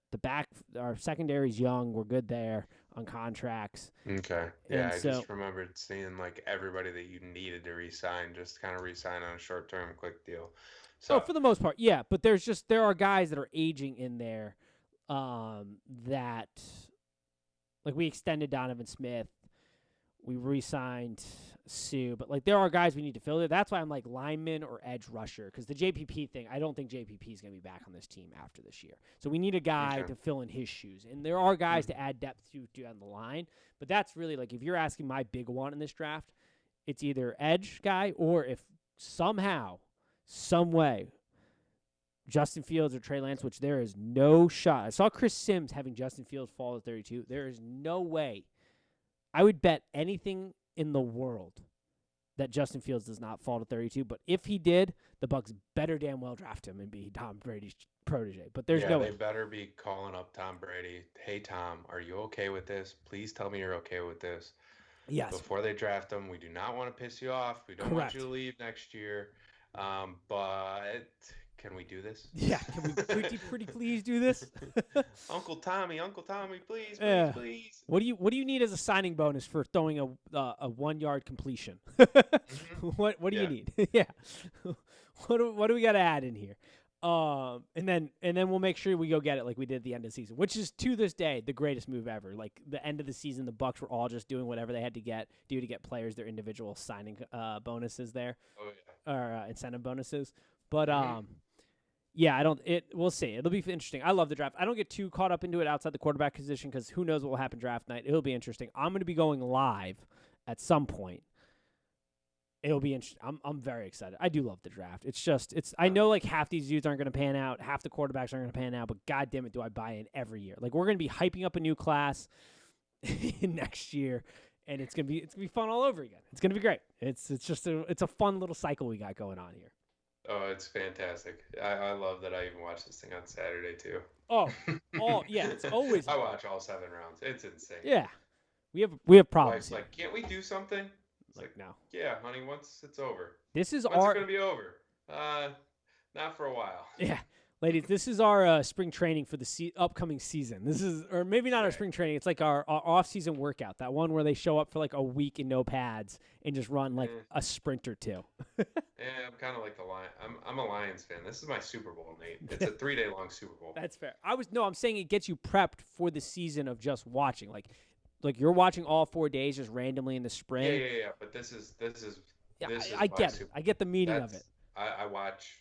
our secondary's young. We're good there on contracts. Okay. Yeah, And I so- just remembered seeing like everybody that you needed to re-sign just kind of re-sign on a short-term quick deal. So For the most part, yeah. But there are guys that are aging in there that, like, we extended Donovan Smith. We re-signed Sue. But, like, there are guys we need to fill there. That's why I'm like lineman or edge rusher, because the JPP thing, I don't think JPP is going to be back on this team after this year. So we need a guy Okay. to fill in his shoes. And there are guys to add depth to on the line. But that's really, like, if you're asking my big one in this draft, it's either edge guy or if somehow, some way, Justin Fields or Trey Lance, which there is no shot. I saw Chris Sims having Justin Fields fall to 32. There is no way. I would bet anything in the world that Justin Fields does not fall to 32. But if he did, the Bucs better damn well draft him and be Tom Brady's protege. But there's no they way. better be calling up Tom Brady. Hey, Tom, are you okay with this? Please tell me you're okay with this. Yes. Before they draft him, we do not want to piss you off. We don't want you to leave next year. But can we do this? Yeah, can we pretty please do this? Uncle Tommy, please. What do you need as a signing bonus for throwing a 1 yard completion? What do you need? Yeah. What do we got to add in here? And then we'll make sure we go get it like we did at the end of the season, which is to this day the greatest move ever. Like the end of the season, the Bucs were all just doing whatever they had to do to get players their individual signing bonuses there, or incentive bonuses. But yeah, we'll see. It'll be interesting. I love the draft. I don't get too caught up into it outside the quarterback position because who knows what will happen draft night. It'll be interesting. I'm going to be going live at some point. It'll be interesting. I'm very excited. I do love the draft. I know like half these dudes aren't going to pan out, half the quarterbacks aren't going to pan out, but god damn it, do I buy in every year. Like we're going to be hyping up a new class next year, and it's going to be fun all over again. It's going to be great. It's a fun little cycle we got going on here. Oh, it's fantastic. I love that I even watched this thing on Saturday too. Oh yeah, it's always I watch all 7 rounds. It's insane. Yeah. We have problems. Wife's like, can't we do something? It's like no. Yeah, honey, once it's over. When's it going to be over? Not for a while. Yeah. Ladies, this is our spring training for the upcoming season. This is, or maybe not our spring training. It's like our off-season workout, that one where they show up for like a week in no pads and just run like a sprint or two. Yeah, I'm kind of like the Lion. I'm a Lions fan. This is my Super Bowl, Nate. It's a 3-day long Super Bowl. That's fair. I'm saying it gets you prepped for the season of just watching. Like you're watching all 4 days just randomly in the spring. Yeah. But this is. Yeah, I get it. I get the meaning of it. I watch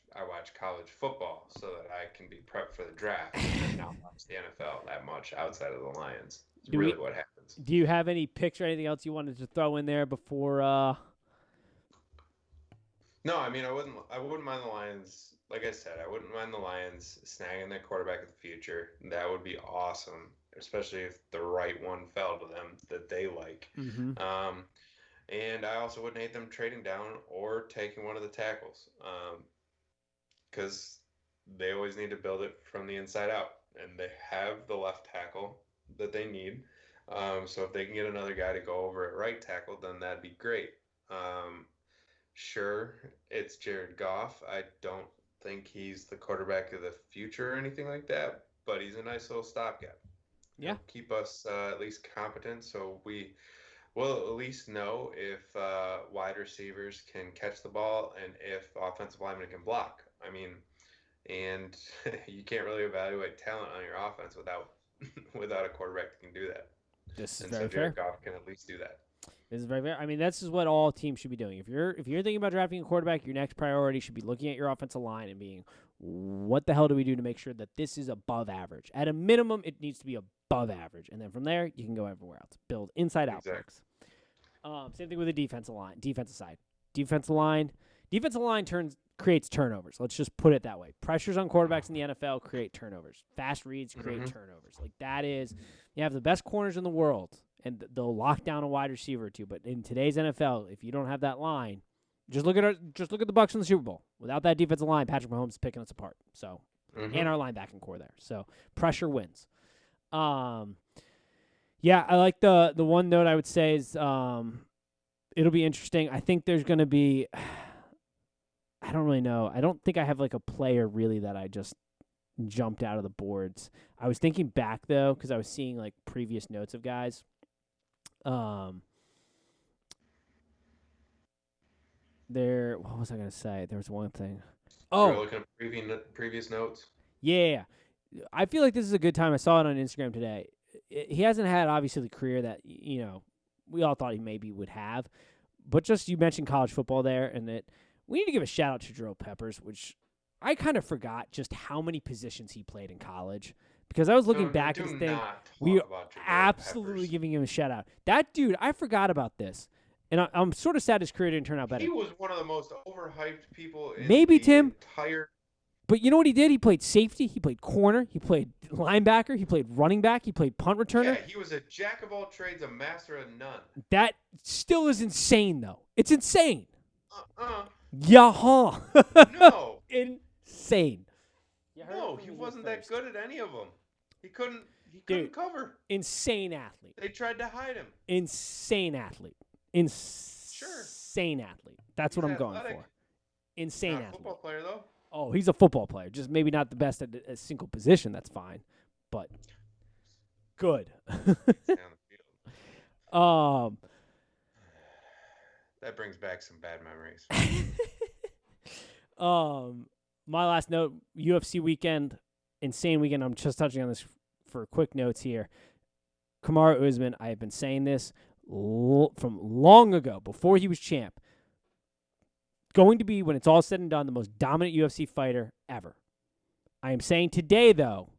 college football so that I can be prepped for the draft and not watch the NFL that much outside of the Lions. It's really what happens. Do you have any picks or anything else you wanted to throw in there before? No, I mean I wouldn't mind the Lions. Like I said, I wouldn't mind the Lions snagging their quarterback of the future. That would be awesome, especially if the right one fell to them that they like. Mm-hmm. And I also wouldn't hate them trading down or taking one of the tackles, because they always need to build it from the inside out, and they have the left tackle that they need. So if they can get another guy to go over at right tackle, then that'd be great. Sure, it's Jared Goff. I don't think he's the quarterback of the future or anything like that, but he's a nice little stopgap. Yeah. He'll keep us at least competent, so we'll at least know if wide receivers can catch the ball and if offensive linemen can block. I mean, and you can't really evaluate talent on your offense without a quarterback that can do that. This is and very so Jared Goff can at least do that. This is very fair. I mean, this is what all teams should be doing. If you're thinking about drafting a quarterback, your next priority should be looking at your offensive line and being, what the hell do we do to make sure that this is above average? At a minimum, it needs to be above average, and then from there, you can go everywhere else. Build inside out bricks. Same thing with the defensive side. Defensive line creates turnovers. Let's just put it that way. Pressures on quarterbacks in the NFL create turnovers. Fast reads create turnovers. Like that is, you have the best corners in the world, and they'll lock down a wide receiver or two. But in today's NFL, if you don't have that line, just look at the Bucs in the Super Bowl. Without that defensive line, Patrick Mahomes is picking us apart. So, and our linebacking core there. So pressure wins. Yeah, I like the one note I would say is it'll be interesting. I think there's going to be I don't really know. I don't think I have like a player really that I just jumped out of the boards. I was thinking back though because I was seeing like previous notes of guys. What was I going to say? There was one thing. You're looking at previous notes? Yeah. I feel like this is a good time. I saw it on Instagram today. He hasn't had, obviously, the career that, we all thought he maybe would have. But just you mentioned college football there, and that we need to give a shout-out to Jabril Peppers, which I kind of forgot just how many positions he played in college. Because I was looking back at this thing. We are absolutely giving him a shout-out. That dude, I forgot about this. And I'm sort of sad his career didn't turn out better. He was one of the most overhyped people in maybe, the Tim, entire But you know what he did? He played safety. He played corner. He played linebacker. He played running back. He played punt returner. Yeah, he was a jack of all trades, a master of none. That still is insane, though. It's insane. No. Insane. No, he wasn't that good at any of them. He couldn't Dude, cover. Insane athlete. They tried to hide him. Insane athlete. Sure. Insane athlete. That's what I'm going for. Insane Not a athlete. football player, though. Oh, he's a football player. Just maybe not the best at a single position. That's fine. But good. Stay on the field. um, That brings back some bad memories. My last note, UFC weekend, insane weekend. I'm just touching on this for quick notes here. Kamaru Usman, I have been saying this from long ago, before he was champ. Going to be, when it's all said and done, the most dominant UFC fighter ever. I am saying today, though,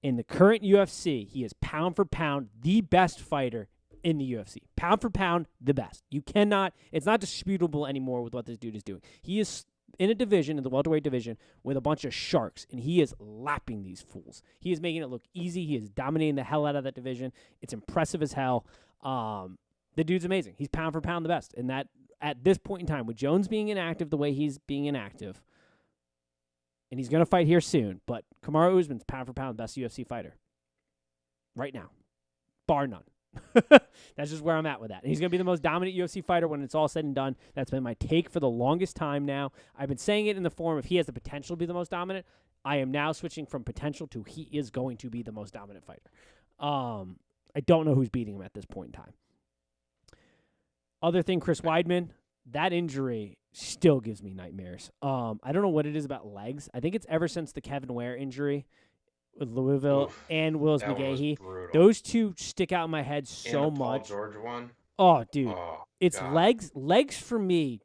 in the current UFC, he is pound for pound the best fighter in the UFC. Pound for pound, the best. You cannot, it's not disputable anymore with what this dude is doing. He is in a division, in the welterweight division, with a bunch of sharks, and he is lapping these fools. He is making it look easy. He is dominating the hell out of that division. It's impressive as hell. The dude's amazing. He's pound for pound the best. And that, at this point in time, with Jones being inactive the way he's being inactive, and he's going to fight here soon, but Kamaru Usman's pound for pound best UFC fighter right now, bar none. That's just where I'm at with that. And he's going to be the most dominant UFC fighter when it's all said and done. That's been my take for the longest time now. I've been saying it in the form of he has the potential to be the most dominant. I am now switching from potential to he is going to be the most dominant fighter. I don't know who's beating him at this point in time. Other thing, Chris Weidman, that injury still gives me nightmares. I don't know what it is about legs. I think it's ever since the Kevin Ware injury with Louisville and Willis McGahee. Those two stick out in my head so much. Paul George one. Oh, dude. Oh, it's God. Legs for me,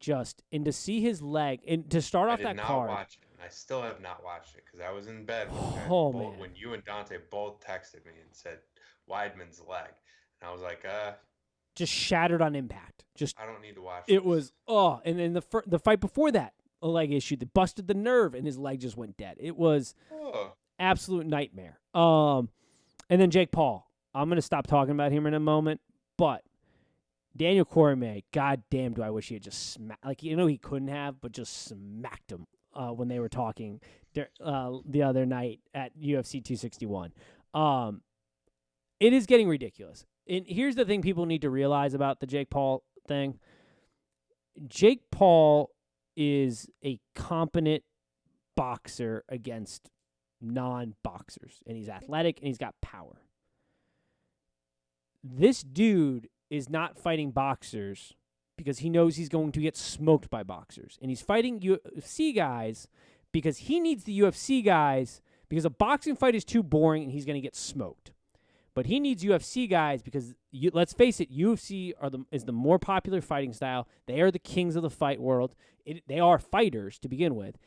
and to see his leg, and to start off that card. Watch it. I still have not watched it because I was in bed when you and Dante both texted me and said Weidman's leg. And I was like, just shattered on impact. I don't need to watch it. Was, and then the fight before that, a leg issue that busted the nerve, and his leg just went dead. It was absolute nightmare. And then Jake Paul. I'm going to stop talking about him in a moment, but Daniel Cormier, goddamn, do I wish he had just smacked. He couldn't have, but just smacked him when they were talking the other night at UFC 261. It is getting ridiculous. And here's the thing people need to realize about the Jake Paul thing. Jake Paul is a competent boxer against non-boxers, and he's athletic, and he's got power. This dude is not fighting boxers because he knows he's going to get smoked by boxers, and he's fighting UFC guys because he needs the UFC guys because a boxing fight is too boring, and he's going to get smoked. But he needs UFC guys because, let's face it, UFC is the more popular fighting style. They are the kings of the fight world. They are fighters to begin with,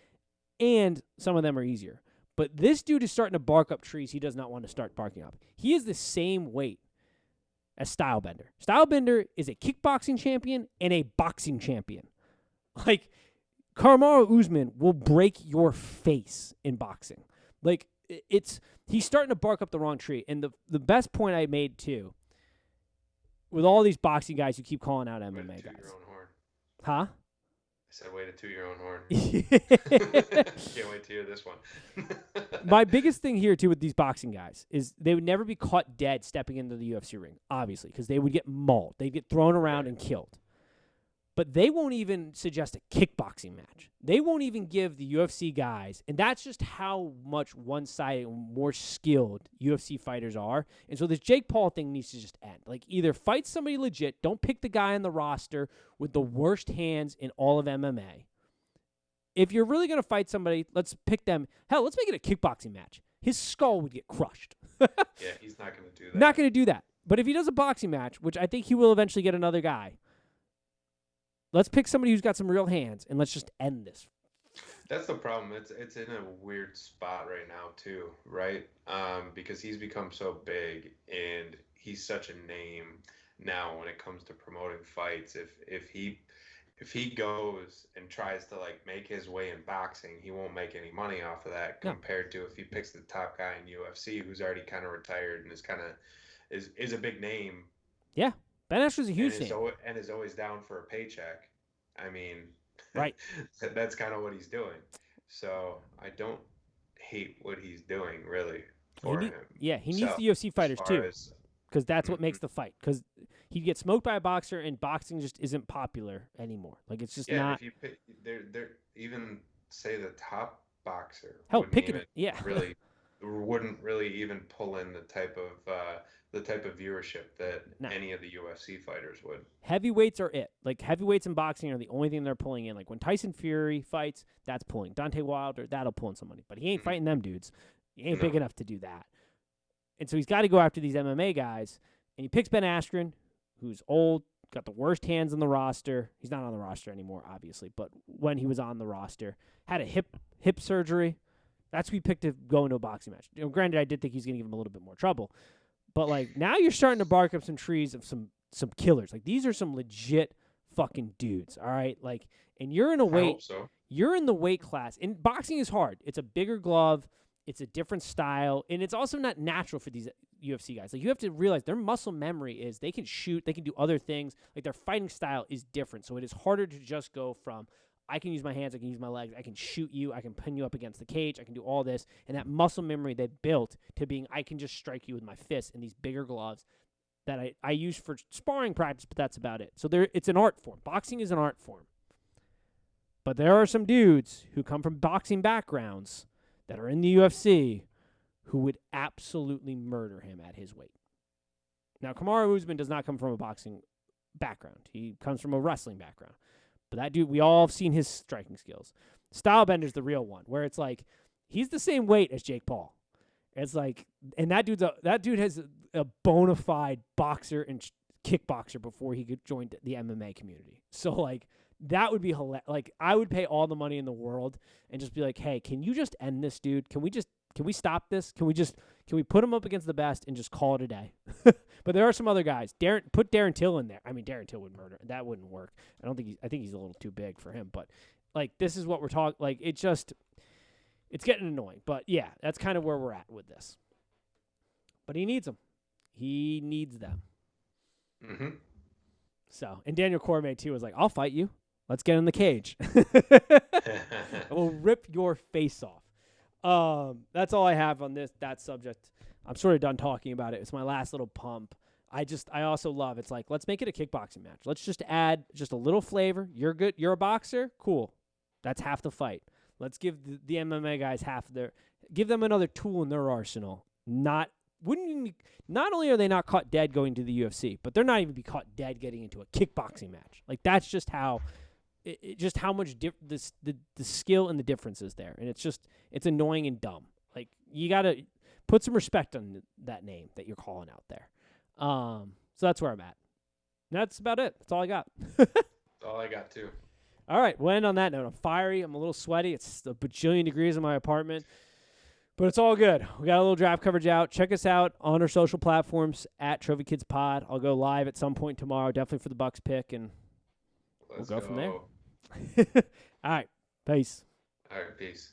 and some of them are easier. But this dude is starting to bark up trees he does not want to start barking up. He is the same weight as Stylebender. Stylebender is a kickboxing champion and a boxing champion. Kamaru Usman will break your face in boxing. He's starting to bark up the wrong tree. And the best point I made, too, with all these boxing guys who keep calling out MMA guys. Your own horn. Huh? I said, way to toot your own horn. Can't wait to hear this one. My biggest thing here, too, with these boxing guys is they would never be caught dead stepping into the UFC ring, obviously, because they would get mauled. They'd get thrown around and killed. But they won't even suggest a kickboxing match. They won't even give the UFC guys, and that's just how much one-sided and more skilled UFC fighters are. And so this Jake Paul thing needs to just end. Either fight somebody legit, don't pick the guy on the roster with the worst hands in all of MMA. If you're really going to fight somebody, let's pick them. Hell, let's make it a kickboxing match. His skull would get crushed. Yeah, he's not going to do that. Not going to do that. But if he does a boxing match, which I think he will eventually get another guy, let's pick somebody who's got some real hands, and let's just end this. That's the problem. It's in a weird spot right now, too, right? Because he's become so big, and he's such a name now when it comes to promoting fights. if he goes and tries to like make his way in boxing, he won't make any money off of that No. compared to if he picks the top guy in UFC who's already kind of retired and is kind of is a big name. Yeah, Ben Askren's a huge and is, name. and is always down for a paycheck. I mean, right? That's kind of what he's doing. So I don't hate what he's doing really for him. Yeah, he needs the UFC fighters too, because that's what makes the fight. Because he'd get smoked by a boxer, and boxing just isn't popular anymore. Like it's just not. If you pick, they're even say the top boxer. Hell, pick it. Yeah. Really wouldn't really even pull in the type of viewership that any of the UFC fighters would. Heavyweights are it. Like heavyweights and boxing are the only thing they're pulling in. Like when Tyson Fury fights, that's pulling. Deontay Wilder, that'll pull in some money. But he ain't fighting them dudes. He ain't big enough to do that. And so he's got to go after these MMA guys. And he picks Ben Askren, who's old, got the worst hands on the roster. He's not on the roster anymore, obviously. But when he was on the roster, had a hip surgery. That's who he picked to go into a boxing match. Granted, I did think he's going to give him a little bit more trouble. But, like, now you're starting to bark up some trees of some killers. Like, these are some legit fucking dudes, all right? Like, and you're in a weight. I hope so. You're in the weight class. And boxing is hard. It's a bigger glove. It's a different style. And it's also not natural for these UFC guys. Like, you have to realize their muscle memory is they can shoot. They can do other things. Like, their fighting style is different. So it is harder to just go from, I can use my hands, I can use my legs, I can shoot you, I can pin you up against the cage, I can do all this. And that muscle memory they built to being, I can just strike you with my fists in these bigger gloves that I use for sparring practice, but that's about it. So it's an art form. Boxing is an art form. But there are some dudes who come from boxing backgrounds that are in the UFC who would absolutely murder him at his weight. Now, Kamaru Usman does not come from a boxing background. He comes from a wrestling background. But that dude, we all have seen his striking skills. Stylebender's the real one, where it's like he's the same weight as Jake Paul. It's like, and that dude has a bona fide boxer and kickboxer before he could join the MMA community. So like that would be hilarious. Like I would pay all the money in the world and just be like, hey, can you just end this, dude? Can we stop this? Can we put him up against the best and just call it a day? But there are some other guys. Put Darren Till in there. I mean, Darren Till would murder. That wouldn't work. I think he's a little too big for him. But like, this is what we're talking. Like, it's getting annoying. But yeah, that's kind of where we're at with this. But he needs them. He needs them. Mm-hmm. So, and Daniel Cormier too was like, "I'll fight you. Let's get in the cage. We'll rip your face off." That's all I have on that subject. I'm sort of done talking about it. It's my last little pump. I also love, it's like, let's make it a kickboxing match. Let's just add just a little flavor. You're good. You're a boxer. Cool. That's half the fight. Let's give the MMA guys give them another tool in their arsenal. Not only are they not caught dead going to the UFC, but they're not even be caught dead getting into a kickboxing match. Like that's just how, just how much the skill and the difference is there. And it's annoying and dumb. Like you got to put some respect on that name that you're calling out there. So that's where I'm at. And that's about it. That's all I got. That's all I got too. All right, we'll end on that note. I'm fiery. I'm a little sweaty. It's a bajillion degrees in my apartment. But it's all good. We got a little draft coverage out. Check us out on our social platforms at Trophy Kids Pod. I'll go live at some point tomorrow, definitely for the Bucks pick, and we'll go from there. All right. Peace. All right. Peace.